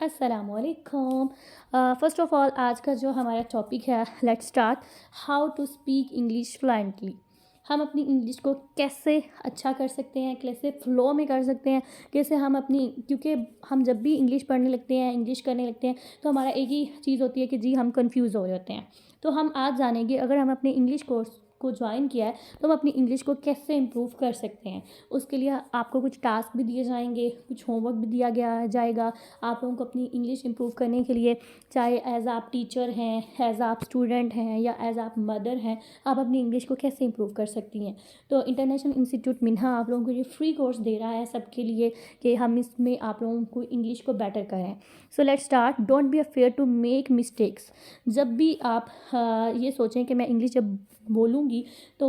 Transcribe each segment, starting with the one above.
अस्सलामुअलैकुम। First of all आज का जो हमारा टॉपिक है, let's start how to speak English fluently. हम अपनी इंग्लिश को कैसे अच्छा कर सकते हैं, कैसे फ़्लो में कर सकते हैं, कैसे हम अपनी, क्योंकि हम जब भी इंग्लिश पढ़ने लगते हैं, इंग्लिश करने लगते हैं, तो हमारा एक ही चीज़ होती है कि जी हम कन्फ्यूज़ हो रहे होते हैं। तो हम आज जानेंगे, अगर हम अपने इंग्लिश कोर्स को ज्वाइन किया है तो हम अपनी इंग्लिश को कैसे इम्प्रूव कर सकते हैं। उसके लिए आपको कुछ टास्क भी दिए जाएंगे, कुछ होमवर्क भी दिया गया जाएगा आप लोगों को अपनी इंग्लिश इम्प्रूव करने के लिए। चाहे एज आप टीचर हैं, एज आप स्टूडेंट हैं, या एज आप मदर हैं, आप अपनी इंग्लिश को कैसे इम्प्रूव कर सकती हैं। तो इंटरनेशनल इंस्टीट्यूट मिन्हा आप लोगों को ये फ्री कोर्स दे रहा है सबके लिए कि हम इसमें आप लोगों को इंग्लिश को बेटर करें। So let's start. Don't be afraid to make mistakes. जब भी आप ये सोचें कि मैं इंग्लिश जब बोलूँगी तो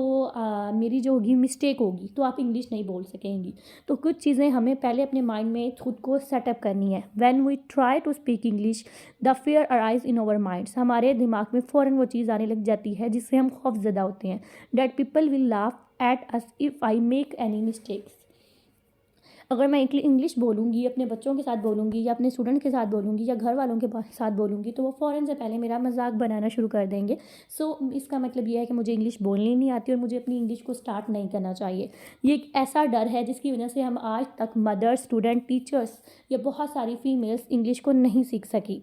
मेरी जो होगी मिस्टेक होगी, तो आप इंग्लिश नहीं बोल सकेंगी। तो कुछ चीज़ें हमें पहले अपने माइंड में खुद को सेटअप करनी है। When we try to speak English the fear arise in our minds. हमारे दिमाग में फ़ौरन वो चीज़ आने लग जाती है जिससे हम खौफज़दा होते हैं। That people will laugh at us if I make any mistakes. अगर मैं इंग्लिश बोलूँगी, अपने बच्चों के साथ बोलूँगी, या अपने स्टूडेंट के साथ बोलूँगी, या घर वालों के साथ बोलूँगी, तो वो फ़ौरन से पहले मेरा मजाक बनाना शुरू कर देंगे। सो इसका मतलब ये है कि मुझे इंग्लिश बोलनी नहीं आती और मुझे अपनी इंग्लिश को स्टार्ट नहीं करना चाहिए। ये एक ऐसा डर है जिसकी वजह से हम आज तक मदर, स्टूडेंट, टीचर्स या बहुत सारी फीमेल्स इंग्लिश को नहीं सीख सकी।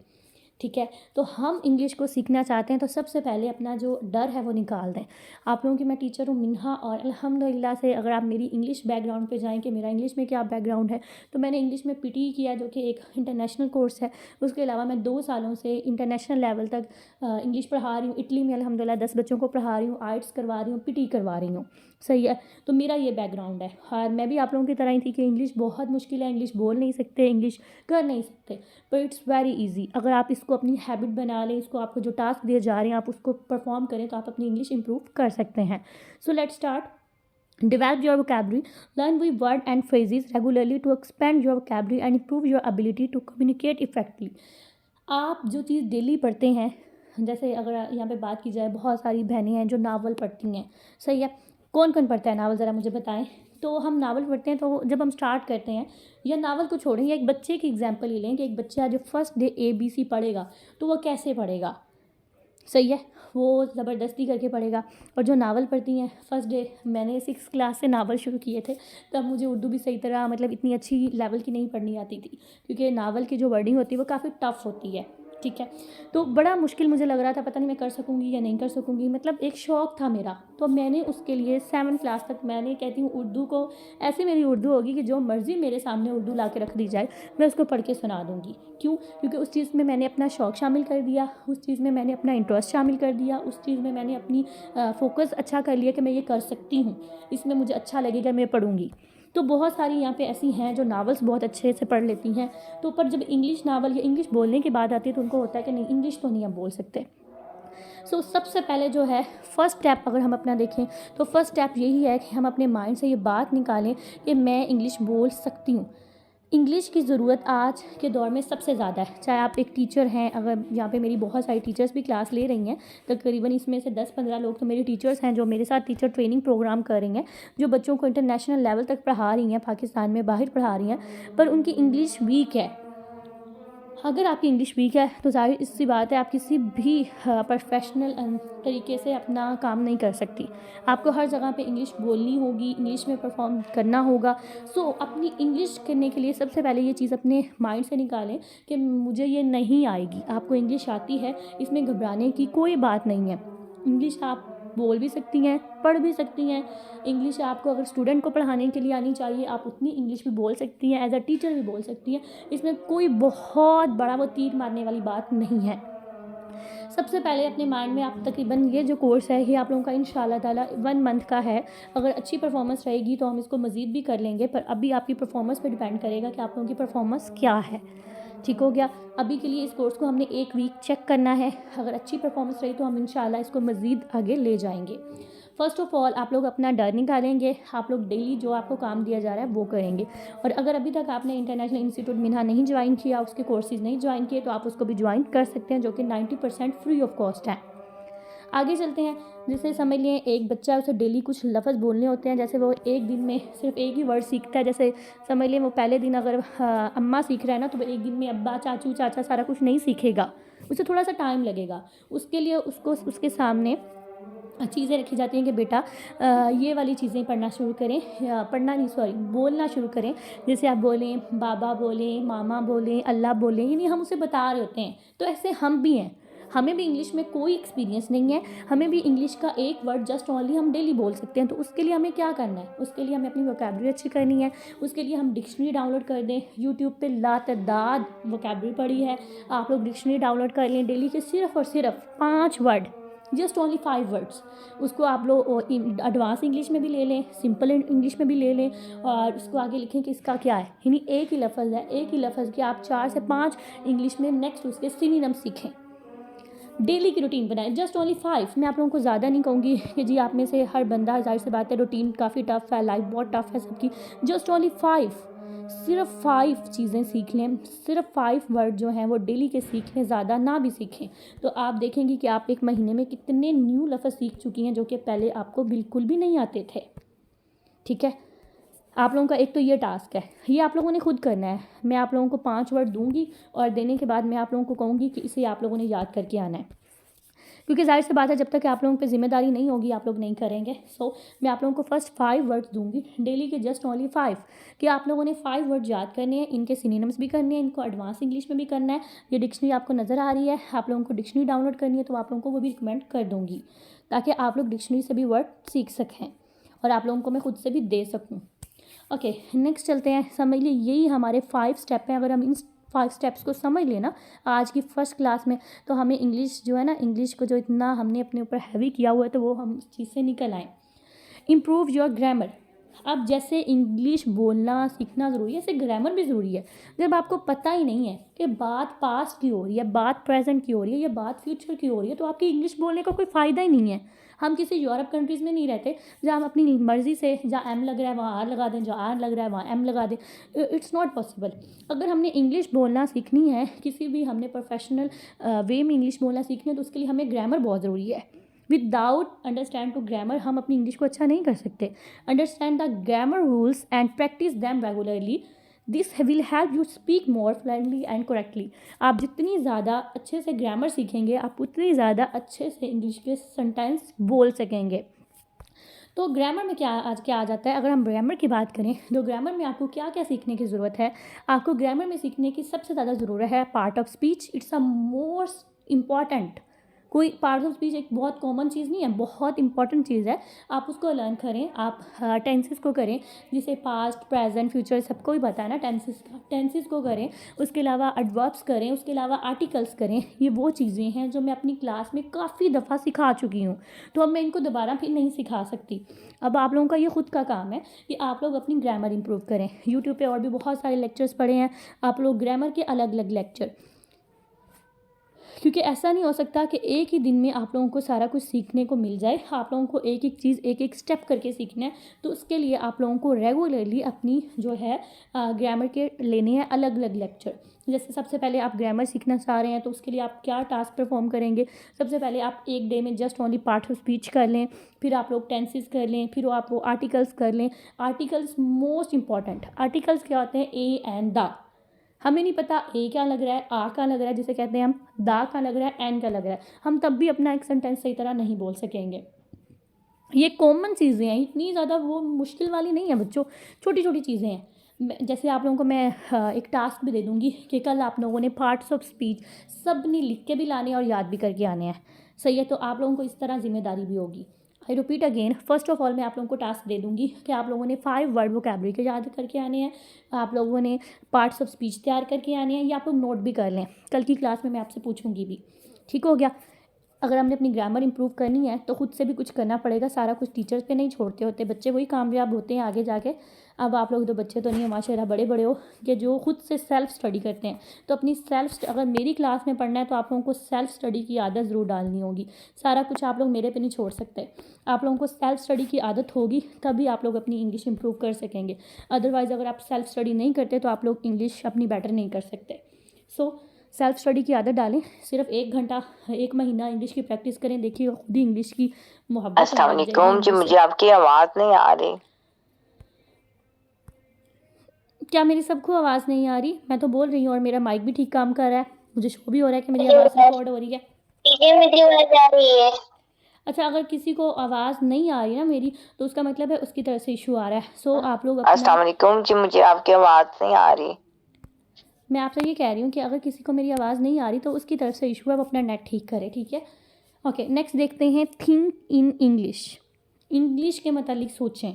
ठीक है, तो हम इंग्लिश को सीखना चाहते हैं तो सबसे पहले अपना जो डर है वो निकाल दें। आप लोगों की मैं टीचर हूँ मिन्हा, और अल्हम्दुलिल्लाह से अगर आप मेरी इंग्लिश बैकग्राउंड पे जाएं कि मेरा इंग्लिश में क्या बैकग्राउंड है, तो मैंने इंग्लिश में पीटी किया जो कि एक इंटरनेशनल कोर्स है। उसके अलावा मैं 2 सालों से इंटरनेशनल लेवल तक इंग्लिश पढ़ा रही हूँ। इटली में अल्हम्दुलिल्लाह 10 बच्चों को पढ़ा रही हूँ, आइट्स करवा रही हूँ, पीटी करवा रही हूँ। सही है, तो मेरा ये बैकग्राउंड है। और मैं भी आप लोगों की तरह ही थी कि इंग्लिश बहुत मुश्किल है, इंग्लिश बोल नहीं सकते, इंग्लिश कर नहीं सकते, पर इट्स वेरी इजी। अगर आप इसको अपनी हैबिट बना लें, इसको आपको जो टास्क दिए जा रहे हैं आप उसको परफॉर्म करें, तो आप अपनी इंग्लिश इंप्रूव कर सकते हैं। सो let's start. Develop your vocabulary. Learn with word and phrases regularly to expand your vocabulary and improve your ability to communicate effectively. आप जो चीज़ डेली पढ़ते हैं, जैसे अगर यहाँ पे बात की जाए, बहुत सारी बहनें हैं जो नावल पढ़ती हैं। सही है, कौन कौन पढ़ता है नावल, ज़रा मुझे बताएं। तो हम नावल पढ़ते हैं, तो जब हम स्टार्ट करते हैं, या नावल को छोड़ें, या एक बच्चे की एग्जांपल ही लें कि एक बच्चा जो फर्स्ट डे ABC पढ़ेगा, तो वो कैसे पढ़ेगा। सही है, वो ज़बरदस्ती करके पढ़ेगा। और जो नावल पढ़ती हैं, फर्स्ट डे, मैंने 6th क्लास से नावल शुरू किए थे, तब मुझे उर्दू भी सही तरह, मतलब इतनी अच्छी लेवल की नहीं पढ़नी आती थी, क्योंकि नावल की जो वर्डिंग होती है वो काफ़ी टफ़ होती है। ठीक है, तो बड़ा मुश्किल मुझे लग रहा था, पता नहीं मैं कर सकूँगी या नहीं कर सकूँगी, मतलब एक शौक़ था मेरा। तो मैंने उसके लिए 7th क्लास तक, मैंने कहती हूँ उर्दू को, ऐसी मेरी उर्दू होगी कि जो मर्ज़ी मेरे सामने उर्दू ला के रख दी जाए, मैं उसको पढ़ के सुना दूँगी। क्यों? क्योंकि उस चीज़ में मैंने अपना शौक़ शामिल कर दिया, उस चीज़ में मैंने अपना इंटरेस्ट शामिल कर दिया, उस चीज़ में मैंने अपनी फ़ोकस अच्छा कर लिया कि मैं ये कर सकती हूँ, इसमें मुझे अच्छा लगेगा, मैं पढ़ूँगी। तो बहुत सारी यहाँ पे ऐसी हैं जो नावल्स बहुत अच्छे से पढ़ लेती हैं, तो पर जब इंग्लिश नावल या इंग्लिश बोलने की बात आती है तो उनको होता है कि नहीं, इंग्लिश तो नहीं हम बोल सकते। सबसे पहले जो है, फर्स्ट स्टेप अगर हम अपना देखें, तो फर्स्ट स्टेप यही है कि हम अपने माइंड से ये बात निकालें कि मैं इंग्लिश बोल सकती हूँ। इंग्लिश की ज़रूरत आज के दौर में सबसे ज़्यादा है। चाहे आप एक टीचर हैं, अगर यहाँ पे मेरी बहुत सारी टीचर्स भी क्लास ले रही हैं, तकरीबन इसमें से 10-15 लोग तो मेरी टीचर्स हैं जो मेरे साथ टीचर ट्रेनिंग प्रोग्राम कर रही हैं, जो बच्चों को इंटरनेशनल लेवल तक पढ़ा रही हैं, पाकिस्तान में बाहर पढ़ा रही हैं, पर उनकी इंग्लिश वीक है। अगर आपकी इंग्लिश वीक है तो ज़ाहिर सी बात है आप किसी भी प्रोफेशनल तरीके से अपना काम नहीं कर सकती। आपको हर जगह पे इंग्लिश बोलनी होगी, इंग्लिश में परफॉर्म करना होगा। अपनी इंग्लिश करने के लिए सबसे पहले ये चीज़ अपने माइंड से निकालें कि मुझे ये नहीं आएगी। आपको इंग्लिश आती है, इसमें घबराने की कोई बात नहीं है। इंग्लिश आप बोल भी सकती हैं, पढ़ भी सकती हैं। इंग्लिश आपको अगर स्टूडेंट को पढ़ाने के लिए आनी चाहिए, आप उतनी इंग्लिश भी बोल सकती हैं, एज अ टीचर भी बोल सकती हैं। इसमें कोई बहुत बड़ा वो तीर मारने वाली बात नहीं है। सबसे पहले अपने माइंड में आप तकरीबन, ये जो कोर्स है ये आप लोगों का इंशाल्लाह ताला 1 मंथ का है। अगर अच्छी परफॉर्मेंस रहेगी तो हम इसको मज़ीद भी कर लेंगे, पर अभी आपकी परफॉर्मेंस पे डिपेंड करेगा कि आप लोगों की परफॉर्मेंस क्या है। ठीक हो गया। अभी के लिए इस कोर्स को हमने 1 वीक चेक करना है। अगर अच्छी परफॉर्मेंस रही तो हम इंशाल्लाह इसको मज़ीद आगे ले जाएंगे। फ़र्स्ट ऑफ़ ऑल आप लोग अपना डर निकालेंगे, आप लोग डेली जो आपको काम दिया जा रहा है वो करेंगे। और अगर अभी तक आपने इंटरनेशनल इंस्टीट्यूट मिन्हा नहीं ज्वाइन किया, उसके कोर्सेज़ नहीं ज्वाइन किए, तो आप उसको भी ज्वाइन कर सकते हैं, जो कि 90% फ्री ऑफ कॉस्ट है। आगे चलते हैं। जैसे समझ लिए एक बच्चा, उसे डेली कुछ लफ्ज़ बोलने होते हैं, जैसे वो एक दिन में सिर्फ एक ही वर्ड सीखता है। जैसे समझ लिए वो पहले दिन अगर अम्मा सीख रहा है ना, तो वो एक दिन में अब्बा, चाचू, चाचा सारा कुछ नहीं सीखेगा, उसे थोड़ा सा टाइम लगेगा। उसके लिए उसको उसके सामने चीज़ें रखी जाती हैं कि बेटा ये वाली चीज़ें पढ़ना शुरू करें, पढ़ना नहीं सॉरी बोलना शुरू करें। जैसे आप बोलें बाबा, बोलें मामा, बोलें अल्लाह बोलें, यानी हम उसे बता रहे होते हैं। तो ऐसे हम भी हैं, हमें भी इंग्लिश में कोई एक्सपीरियंस नहीं है, हमें भी इंग्लिश का एक वर्ड जस्ट ओनली हम डेली बोल सकते हैं। तो उसके लिए हमें क्या करना है, उसके लिए हमें अपनी वोकैबुलरी अच्छी करनी है। उसके लिए हम डिक्शनरी डाउनलोड कर दें। यूट्यूब पे लातादाद वोकैबुलरी पड़ी है, आप लोग डिक्शनरी डाउनलोड कर लें। डेली के सिर्फ और सिर्फ 5 वर्ड, जस्ट ओनली 5 वर्ड्स, उसको आप लोग एडवांस इंग्लिश में भी ले लें, सिंपल इंग्लिश में भी ले लें, और उसको आगे लिखें कि इसका क्या है। यानी एक ही लफ्ज़ है, एक ही लफ्ज़ की आप 4 से 5 इंग्लिश में नेक्स्ट उसके सिनोनिम सीखें। डेली की रूटीन बनाएं, जस्ट ओनली 5। मैं आप लोगों को ज़्यादा नहीं कहूँगी कि जी आप में से हर बंदा, जाहिर सी बात है रूटीन काफ़ी टफ़ है, लाइफ बहुत टफ़ है सबकी। जस्ट ओनली 5, सिर्फ 5 चीज़ें सीख लें, सिर्फ 5 वर्ड जो हैं वो डेली के सीख लें, ज़्यादा ना भी सीखें। तो आप देखेंगे कि आप एक महीने में कितने न्यू लफ्ज़ सीख चुकी हैं जो कि पहले आपको बिल्कुल भी नहीं आते थे। ठीक है, आप लोगों का एक तो ये टास्क है, ये आप लोगों ने खुद करना है। मैं आप लोगों को 5 वर्ड दूंगी और देने के बाद मैं आप लोगों को कहूँगी कि इसे आप लोगों ने याद करके आना है, क्योंकि जाहिर सी बात है जब तक आप लोगों पे जिम्मेदारी नहीं होगी आप लोग नहीं करेंगे। सो मैं आप लोगों को फर्स्ट 5 वर्ड्स दूंगी डेली के, जस्ट ओनली 5, कि आप लोगों ने 5 वर्ड याद करने हैं। इनके सिनोनिम्स भी करने हैं, इनको एडवांस इंग्लिश में भी करना है। ये डिक्शनरी आपको नज़र आ रही है, आप लोगों को डिक्शनरी डाउनलोड करनी है, तो आप लोगों को वो भी रिकमेंड कर दूँगी, ताकि आप लोग डिक्शनरी से भी वर्ड सीख सकें और आप लोगों को मैं खुद से भी दे सकूँ। ओके, नेक्स्ट चलते हैं। समझ लिए यही हमारे 5 स्टेप हैं। अगर हम इन 5 स्टेप्स को समझ लेना आज की फर्स्ट क्लास में, तो हमें इंग्लिश जो है ना, इंग्लिश को जो इतना हमने अपने ऊपर हैवी किया हुआ है, तो वो हम इस चीज़ से निकल आएँ। Improve your grammar. अब जैसे इंग्लिश बोलना सीखना ज़रूरी है, ऐसे ग्रामर भी ज़रूरी है। जब आपको पता ही नहीं है कि बात पास्ट की हो रही है, बात प्रेजेंट की हो रही है, या बात फ्यूचर की हो रही है, तो आपकी इंग्लिश बोलने का कोई फ़ायदा ही नहीं है। हम किसी यूरोप कंट्रीज़ में नहीं रहते जहाँ हम अपनी मर्ज़ी से जहाँ एम लग रहा है वहाँ आर लगा दें, जहाँ आर लग रहा है वहाँ एम लगा दें। It's not possible. अगर हमने इंग्लिश बोलना सीखनी है, किसी भी हमने प्रोफेशनल वे में इंग्लिश बोलना सीखनी है, तो उसके लिए हमें ग्रामर बहुत ज़रूरी है। विदाउट अंडरस्टैंड टू ग्रामर हम अपनी इंग्लिश को अच्छा नहीं कर सकते। Understand the grammar rules and practice them regularly, this will help you speak more fluently and correctly. आप जितनी ज़्यादा अच्छे से ग्रामर सीखेंगे, आप उतनी ज़्यादा अच्छे से इंग्लिश के सेंटेंस बोल सकेंगे। तो ग्रामर में क्या आ जाता है, अगर हम ग्रामर की बात करें तो ग्रामर में आपको क्या क्या सीखने की ज़रूरत है। आपको ग्रामर में सीखने की सबसे ज़्यादा ज़रूरत है part of speech. It's a most important, कोई पार्ट ऑफ स्पीच एक बहुत कॉमन चीज़ नहीं है, बहुत इंपॉर्टेंट चीज़ है। आप उसको लर्न करें, आप टेंसेस को करें, जिसे पास्ट प्रेजेंट फ्यूचर सबको ही पता है ना टेंसेस का, टेंसेस को करें। उसके अलावा एडवर्ब्स करें, उसके अलावा आर्टिकल्स करें। ये वो चीज़ें हैं जो मैं अपनी क्लास में काफ़ी दफ़ा सिखा चुकी हूँ, तो अब मैं इनको दोबारा फिर नहीं सिखा सकती। अब आप लोगों का ये खुद का काम है कि आप लोग अपनी ग्रामर इंप्रूव करें। यूट्यूब पे और भी बहुत सारे लेक्चर्स पढ़े हैं, आप लोग ग्रामर के अलग अलग लेक्चर, क्योंकि ऐसा नहीं हो सकता कि एक ही दिन में आप लोगों को सारा कुछ सीखने को मिल जाए। आप लोगों को एक एक चीज़ एक एक स्टेप करके सीखना है। तो उसके लिए आप लोगों को रेगुलरली अपनी जो है ग्रामर के लेने हैं अलग अलग लेक्चर। जैसे सबसे पहले आप ग्रामर सीखना चाह रहे हैं, तो उसके लिए आप क्या टास्क परफॉर्म करेंगे। सबसे पहले आप एक डे में just only part of speech कर लें, फिर आप लोग टेंसेस कर लें, फिर आप वो आर्टिकल्स कर लें। Articles most important. आर्टिकल्स क्या होते हैं, ए एंड द। हमें नहीं पता ए क्या लग रहा है, आ क्या लग रहा है, जिसे कहते हैं हम दा क्या लग रहा है, एन क्या लग रहा है, हम तब भी अपना एक सेंटेंस सही तरह नहीं बोल सकेंगे। ये कॉमन चीज़ें हैं, इतनी ज़्यादा वो मुश्किल वाली नहीं है बच्चों, छोटी छोटी चीज़ें हैं। जैसे आप लोगों को मैं एक टास्क भी दे दूँगी कि कल आप लोगों ने पार्ट्स ऑफ स्पीच सब ने लिख के भी लाने और याद भी करके आने हैं। सही है, तो आप लोगों को इस तरह जिम्मेदारी भी होगी। I repeat again, first of all मैं आप लोगों को टास्क दे दूँगी कि आप लोगों ने 5 वर्ड वोकैबुलरी के याद करके आने हैं, आप लोगों ने पार्ट्स ऑफ स्पीच तैयार करके आने हैं, या आप लोग नोट भी कर लें, कल की क्लास में मैं आपसे पूछूंगी भी। ठीक हो गया। अगर हमने अपनी ग्रामर इंप्रूव करनी है तो खुद से भी कुछ करना पड़ेगा, सारा कुछ टीचर्स पे नहीं छोड़ते होते, बच्चे वही कामयाब होते हैं आगे जाके। अब आप लोग तो बच्चे तो नहीं हो माशाल्लाह, बड़े बड़े हो कि जो खुद से सेल्फ स्टडी करते हैं। तो अपनी अगर मेरी क्लास में पढ़ना है तो आप लोगों को सेल्फ स्टडी की आदत ज़रूर डालनी होगी। सारा कुछ आप लोग मेरे पे नहीं छोड़ सकते। आप लोगों को सेल्फ स्टडी की आदत होगी तभी आप लोग अपनी इंग्लिश इंप्रूव कर सकेंगे। अदरवाइज़ अगर आप सेल्फ स्टडी नहीं करते तो आप लोग इंग्लिश अपनी बेटर नहीं कर सकते। सो सेल्फ स्टडी की आदत डालें, सिर्फ 1 घंटा 1 महीना इंग्लिश की प्रैक्टिस करें, देखिएगा खुद ही इंग्लिश की मोहब्बत होने अस्सलाम लग जाएगी वालेकुम जी, इंग्लिश मुझे से। आपकी आवाज़ नहीं आ रही। क्या मेरी सबको आवाज़ नहीं आ रही? मैं तो बोल रही हूँ और मेरा माइक भी ठीक काम कर रहा है, मुझे शो भी हो रहा है कि मेरी आवाज़ रिकॉर्ड हो रही है। ठीक है, मेरी आवाज़ आ रही है। अच्छा, अगर किसी को आवाज़ नहीं आ रही ना मेरी, तो उसका मतलब है उसकी तरफ से इशू आ रहा है। सो आप लोग अपना, अस्सलाम वालेकुम जी, मुझे आपकी आवाज़ नहीं आ रही। मैं आपसे ये कह रही हूँ कि अगर किसी को मेरी आवाज़ नहीं आ रही तो उसकी तरफ से इशू है, वो अपना नेट ठीक करे, ठीक है। ओके, नेक्स्ट देखते हैं, थिंक इन इंग्लिश। इंग्लिश के मतलब सोचें।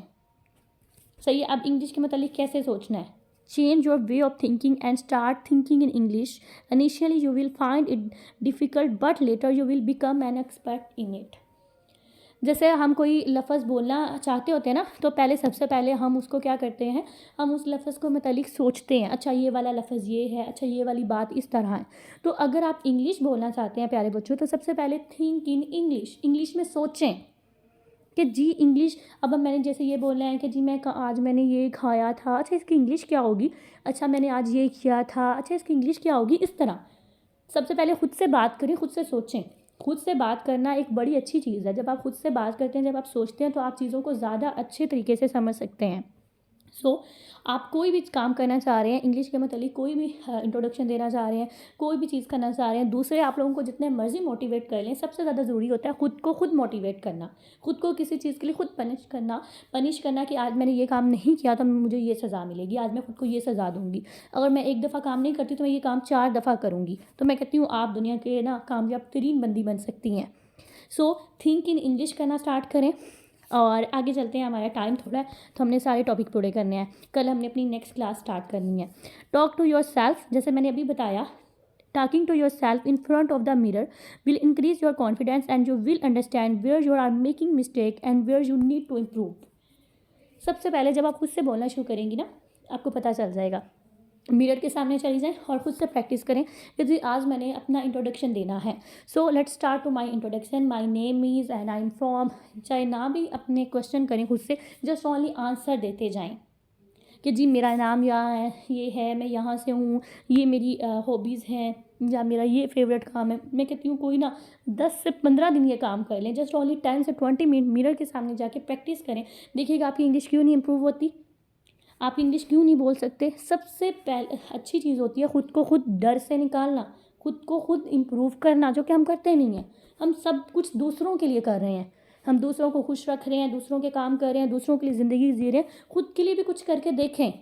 सही है, अब इंग्लिश के मतलब कैसे सोचना है? Change your way of thinking and start thinking in English. Initially you will find it difficult but later you will become an expert in it. जैसे हम कोई लफ्ज़ बोलना चाहते होते हैं ना, तो पहले सबसे पहले हम उसको क्या करते हैं, हम उस लफ्ज़ को मतलब सोचते हैं, अच्छा ये वाला लफ्ज़ ये है, अच्छा ये वाली बात इस तरह है। तो अगर आप इंग्लिश बोलना चाहते हैं प्यारे बच्चों, तो सबसे पहले थिंक इन इंग्लिश, इंग्लिश में सोचें कि जी इंग्लिश, अब मैंने जैसे ये बोलना है कि जी मैं आज मैंने ये खाया था, अच्छा इसकी इंग्लिश क्या होगी, अच्छा मैंने आज ये किया था, अच्छा इसकी इंग्लिश क्या होगी, इस तरह। सबसे पहले खुद से बात करें, खुद से सोचें। खुद से बात करना एक बड़ी अच्छी चीज़ है। जब आप खुद से बात करते हैं, जब आप सोचते हैं, तो आप चीज़ों को ज़्यादा अच्छे तरीके से समझ सकते हैं। सो आप कोई भी काम करना चाह रहे हैं, इंग्लिश के मतलब कोई भी इंट्रोडक्शन देना चाह रहे हैं, कोई भी चीज़ करना चाह रहे हैं, दूसरे आप लोगों को जितने मर्जी मोटिवेट कर लें, सबसे ज़्यादा ज़रूरी होता है खुद को खुद मोटिवेट करना, खुद को किसी चीज़ के लिए खुद पनिश करना कि आज मैंने ये काम नहीं किया तो मुझे ये सज़ा मिलेगी, आज मैं खुद को ये सज़ा दूंगी। अगर मैं एक दफ़ा काम नहीं करती तो मैं ये काम 4 दफ़ा करूँगी। तो मैं कहती हूँ आप दुनिया के ना कामयाब तरीन बंदी बन सकती हैं। सो थिंक इन इंग्लिश करना स्टार्ट करें और आगे चलते हैं। हमारा टाइम थोड़ा है तो हमने सारे टॉपिक पूरे करने हैं। कल हमने अपनी नेक्स्ट क्लास स्टार्ट करनी है। टॉक टू योर सेल्फ, जैसे मैंने अभी बताया, talking to yourself in front of the mirror will increase your confidence and you will understand where you are making mistake and where you need to improve. सबसे पहले जब आप खुद से बोलना शुरू करेंगी ना, आपको पता चल जाएगा। मिरर के सामने चली जाएं और ख़ुद से प्रैक्टिस करें कि जी आज मैंने अपना इंट्रोडक्शन देना है। So let's start to my introduction, my name is and I am from. चाहे ना भी अपने क्वेश्चन करें खुद से, जस्ट ओनली आंसर देते जाएं कि जी मेरा नाम यहाँ है, ये है, मैं यहाँ से हूँ, ये मेरी हॉबीज़ हैं, या मेरा ये फेवरेट काम है। मैं कहती हूँ कोई ना 10 से 15 दिन ये काम कर लें, जस्ट ओनली 10 से 20 मिनट मिरर के सामने जाके प्रैक्टिस करें। देखिएगा आपकी इंग्लिश क्यों नहीं इम्प्रूव होती, आप इंग्लिश क्यों नहीं बोल सकते। सबसे पहले अच्छी चीज़ होती है खुद को खुद डर से निकालना, खुद को खुद इम्प्रूव करना, जो कि हम करते नहीं हैं। हम सब कुछ दूसरों के लिए कर रहे हैं, हम दूसरों को खुश रख रहे हैं, दूसरों के काम कर रहे हैं, दूसरों के लिए ज़िंदगी जी रहे हैं। खुद के लिए भी कुछ करके देखें।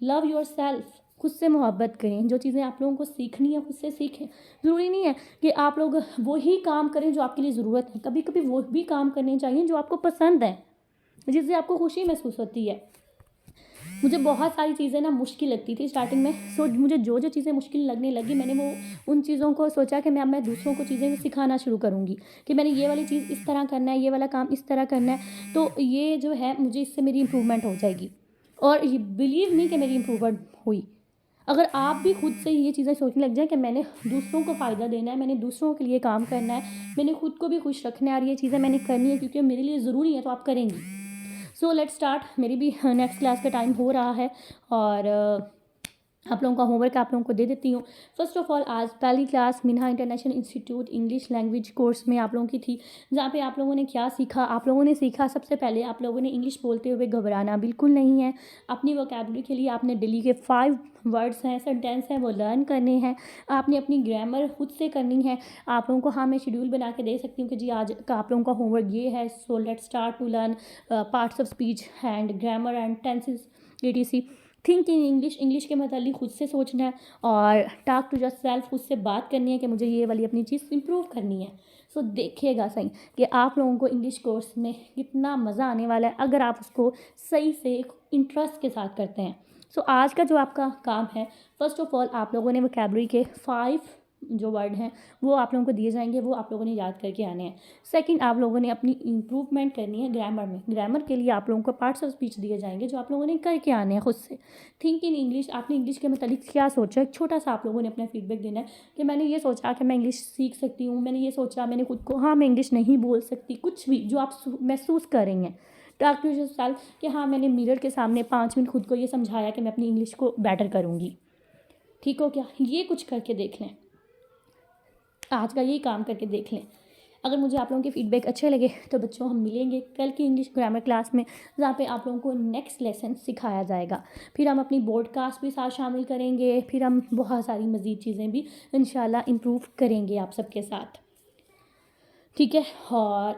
लव योर सेल्फ, खुद से मोहब्बत करें। जो चीज़ें आप लोगों को सीखनी है खुद से सीखें। ज़रूरी नहीं है कि आप लोग वही काम करें जो आपके लिए ज़रूरत है, कभी कभी वो भी काम करने चाहिए जो आपको पसंद है, जिससे आपको खुशी महसूस होती है। मुझे बहुत सारी चीज़ें ना मुश्किल लगती थी स्टार्टिंग में। सो मुझे जो जो चीज़ें मुश्किल लगने लगी, मैंने वो उन चीज़ों को सोचा कि मैं दूसरों को चीज़ें सिखाना शुरू करूँगी कि मैंने ये वाली चीज़ इस तरह करना है, ये वाला काम इस तरह करना है, तो ये जो है मुझे इससे मेरी इम्प्रूवमेंट हो जाएगी। और ये बिलीव मी कि मेरी इम्प्रूवमेंट हुई। अगर आप भी खुद से ये चीज़ें सोचने लग जाएं कि मैंने दूसरों को फ़ायदा देना है, मैंने दूसरों के लिए काम करना है, मैंने खुद को भी खुश रखना है और ये चीज़ें मैंने करनी है क्योंकि मेरे लिए ज़रूरी है, तो आप करेंगी। सो लेट्स स्टार्ट। मेरी भी नेक्स्ट क्लास का टाइम हो रहा है और आप लोगों का होमवर्क आप लोगों को दे देती हूँ। फर्स्ट ऑफ ऑल, आज पहली class Minha international institute English language course में आप लोगों की थी, जहाँ पे आप लोगों ने क्या सीखा। आप लोगों ने सीखा सबसे पहले आप लोगों ने इंग्लिश बोलते हुए घबराना बिल्कुल नहीं है। अपनी वोकैबुलरी के लिए आपने डेली के 5 वर्ड्स हैं, सेंटेंस हैं, वो लर्न करने हैं। आपने अपनी ग्रामर खुद से करनी है। आप लोगों को हाँ मैं शेड्यूल बना के दे सकती हूँ कि जी आज का आप लोगों का होमवर्क ये है। So let's start to learn parts of speech and grammar and tenses etc। Think in English, English के मतलब खुद से सोचना है और टॉक टू योर सेल्फ, खुद से बात करनी है कि मुझे ये वाली अपनी चीज़ इंप्रूव करनी है। सो देखिएगा सही कि आप लोगों को इंग्लिश कोर्स में कितना मज़ा आने वाला है अगर आप उसको सही से एक इंटरेस्ट के साथ करते हैं। सो आज का जो आपका काम है, फर्स्ट ऑफ ऑल आप लोगों ने वोकैबुलरी के 5 जो वर्ड हैं वो आप लोगों को दिए जाएंगे, वो आप लोगों ने याद करके आने हैं। सेकंड, आप लोगों ने अपनी इम्प्रूवमेंट करनी है ग्रामर में। ग्रामर के लिए आप लोगों को पार्ट्स ऑफ स्पीच दिए जाएंगे जो आप लोगों ने करके आने हैं खुद से। थिंक इन इंग्लिश, आपने इंग्लिश के मतलब क्या सोचा, एक छोटा सा आप लोगों ने अपना फीडबैक देना है कि मैंने ये सोचा कि मैं इंग्लिश सीख सकती हूँ, मैंने ये सोचा, मैंने खुद को हाँ मैं इंग्लिश नहीं बोल सकती, कुछ भी जो आप महसूस कर रही हैं। टॉक टू योरसेल्फ कि हाँ मैंने मिरर के सामने 5 मिनट खुद को ये समझाया कि मैं अपनी इंग्लिश को बेटर करूँगी। ठीक हो क्या? ये कुछ करके देख लें, आज का यही काम करके देख लें। अगर मुझे आप लोगों के फीडबैक अच्छे लगे तो बच्चों हम मिलेंगे कल की इंग्लिश ग्रामर क्लास में, जहाँ पे आप लोगों को नेक्स्ट लेसन सिखाया जाएगा। फिर हम अपनी पॉडकास्ट भी साथ शामिल करेंगे, फिर हम बहुत सारी मज़ीद चीज़ें भी इंशाल्लाह इम्प्रूव करेंगे आप सबके साथ, ठीक है। और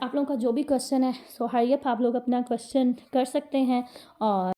आप लोगों का जो भी क्वेश्चन है सो हरी अप, आप लोग अपना क्वेश्चन कर सकते हैं। और